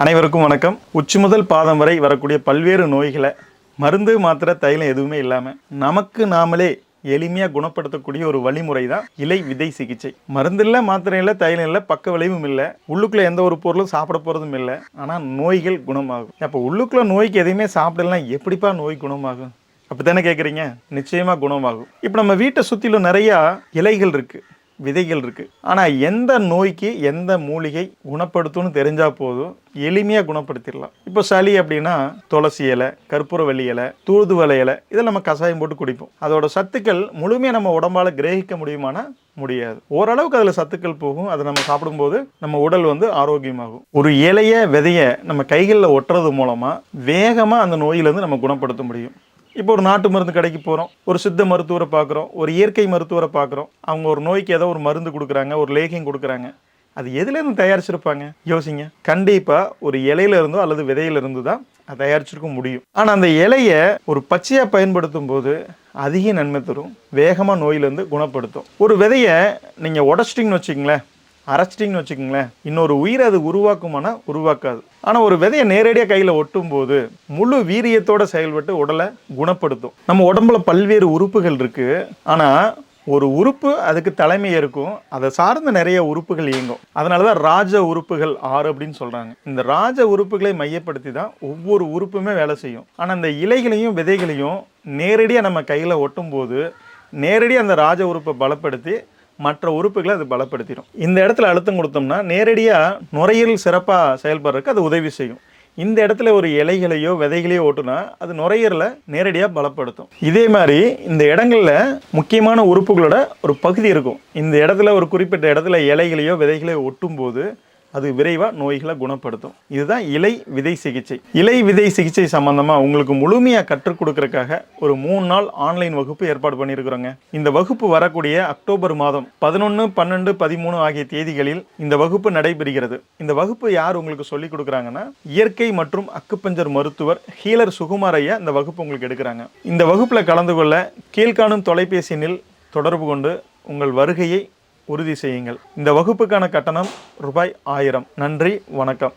அனைவருக்கும் வணக்கம். உச்சி முதல் பாதம் வரை வரக்கூடிய பல்வேறு நோய்களை மருந்து மாத்திரை தைலம் எதுவுமே இல்லாமல் நமக்கு நாமளே எளிமையாக குணப்படுத்தக்கூடிய ஒரு வழிமுறை தான் இலை விதை சிகிச்சை. மருந்து இல்லை, மாத்திரை இல்லை, தைலம் இல்லை, பக்க விளைவும் இல்லை, உள்ளுக்குள்ளே எந்த ஒரு பொருளும் சாப்பிட போகிறதும் இல்லை. ஆனால் நோய்கள் குணமாகும். அப்போ உள்ளுக்குள்ளே நோய்க்கு எதையுமே சாப்பிடலாம், எப்படிப்பா நோய் குணமாகும் அப்படி தானே கேட்குறீங்க? நிச்சயமாக குணமாகும். இப்போ நம்ம வீட்டை சுற்றிலும் நிறையா இலைகள் இருக்குது, விதைகள் இருக்குது. ஆனால் எந்த நோய்க்கு எந்த மூலிகை குணப்படுத்தும்னு தெரிஞ்சால் போதும், எளிமையாக குணப்படுத்திடலாம். இப்போ சளி அப்படின்னா துளசி இலை, கற்பூரவள்ளி இலை, தூதுவளை இலை, இதில் நம்ம கஷாயம் போட்டு குடிப்போம். அதோட சத்துக்கள் முழுமையாக நம்ம உடம்பால் கிரகிக்க முடியுமானா முடியாது. ஓரளவுக்கு அதில் சத்துக்கள் போகும். அதை நம்ம சாப்பிடும்போது நம்ம உடல் ஆரோக்கியமாகும். ஒரு இலைய விதைய நம்ம கைகளில் ஒட்டுறது மூலமாக வேகமாக அந்த நோயிலேருந்து நம்ம குணப்படுத்த முடியும். இப்போ ஒரு நாட்டு மருந்து கடைக்கு போகிறோம், ஒரு சித்த மருத்துவரை பார்க்குறோம், ஒரு இயற்கை மருத்துவரை பார்க்குறோம். அவங்க ஒரு நோய்க்கு ஏதோ ஒரு மருந்து கொடுக்குறாங்க, ஒரு லேகியம் கொடுக்குறாங்க. அது எதுலேருந்து தயாரிச்சிருப்பாங்க யோசிங்க. கண்டிப்பாக ஒரு இலையில இருந்தோ அல்லது விதையிலிருந்து தான் அதை தயாரிச்சிருக்க முடியும். ஆனால் அந்த இலையை ஒரு பச்சையாக பயன்படுத்தும் போது அதிக நன்மை தரும், வேகமாக நோயிலேருந்து குணப்படுத்தும். ஒரு விதையை நீங்கள் உடச்சிட்டிங்கன்னு வச்சுக்கங்களேன், அரைச்சிட்டிங்கன்னு வச்சுக்கோங்களேன், இன்னொரு உயிரை அது உருவாக்குமானா உருவாக்காது. ஆனால் ஒரு விதையை நேரடியாக கையில் ஒட்டும் போது முழு வீரியத்தோடு செயல்பட்டு உடலை குணப்படுத்தும். நம்ம உடம்புல பல்வேறு உறுப்புகள் இருக்குது. ஆனால் ஒரு உறுப்பு அதுக்கு தலைமை இருக்கும், அதை சார்ந்த நிறைய உறுப்புகள் இயங்கும். அதனால தான் ராஜ உறுப்புகள் 6 அப்படின்னு சொல்கிறாங்க. இந்த ராஜ உறுப்புகளை மையப்படுத்தி தான் ஒவ்வொரு உறுப்புமே வேலை செய்யும். ஆனால் இந்த இலைகளையும் விதைகளையும் நேரடியாக நம்ம கையில் ஒட்டும் போது நேரடியாக அந்த ராஜ உறுப்பை பலப்படுத்தி மற்ற உறுப்புகளை அது பலப்படுத்திடும். இந்த இடத்துல அழுத்தம் கொடுத்தோம்னா நேரடியாக நுரையீரல் சிறப்பாக செயல்படுறதுக்கு அது உதவி செய்யும். இந்த இடத்துல ஒரு இலைகளையோ விதைகளையோ ஓட்டுனா அது நுரையீரலை நேரடியாக பலப்படுத்தும். இதே மாதிரி இந்த இடங்களில் முக்கியமான உறுப்புகளோட ஒரு பகுதி இருக்கும். இந்த இடத்துல ஒரு குறிப்பிட்ட இடத்துல இலைகளையோ விதைகளையோ ஒட்டும் போது அது விரைவாக நோய்களை குணப்படுத்தும். இதுதான் இலை விதை சிகிச்சை. இலை விதை சிகிச்சை சம்பந்தமாக உங்களுக்கு முழுமையாக கற்றுக் கொடுக்கறதுக்காக ஒரு 3 நாள் ஆன்லைன் வகுப்பு ஏற்பாடு பண்ணியிருக்கிறோங்க. இந்த வகுப்பு வரக்கூடிய அக்டோபர் மாதம் 11, 12, 13 ஆகிய தேதிகளில் இந்த வகுப்பு நடைபெறுகிறது. இந்த வகுப்பு யார் உங்களுக்கு சொல்லிக் கொடுக்குறாங்கன்னா, இயற்கை மற்றும் அக்குப்பஞ்சர் மருத்துவர் ஹீலர் சுகுமார் ஐயா இந்த வகுப்பு உங்களுக்கு எடுக்கிறாங்க. இந்த வகுப்பில் கலந்து கொள்ள கீழ்காணும் தொலைபேசி எண்ணில் தொடர்பு கொண்டு உங்கள் வருகையை உறுதி செய்யுங்கள். இந்த வகுப்புக்கான கட்டணம் ரூபாய் 1000. நன்றி, வணக்கம்.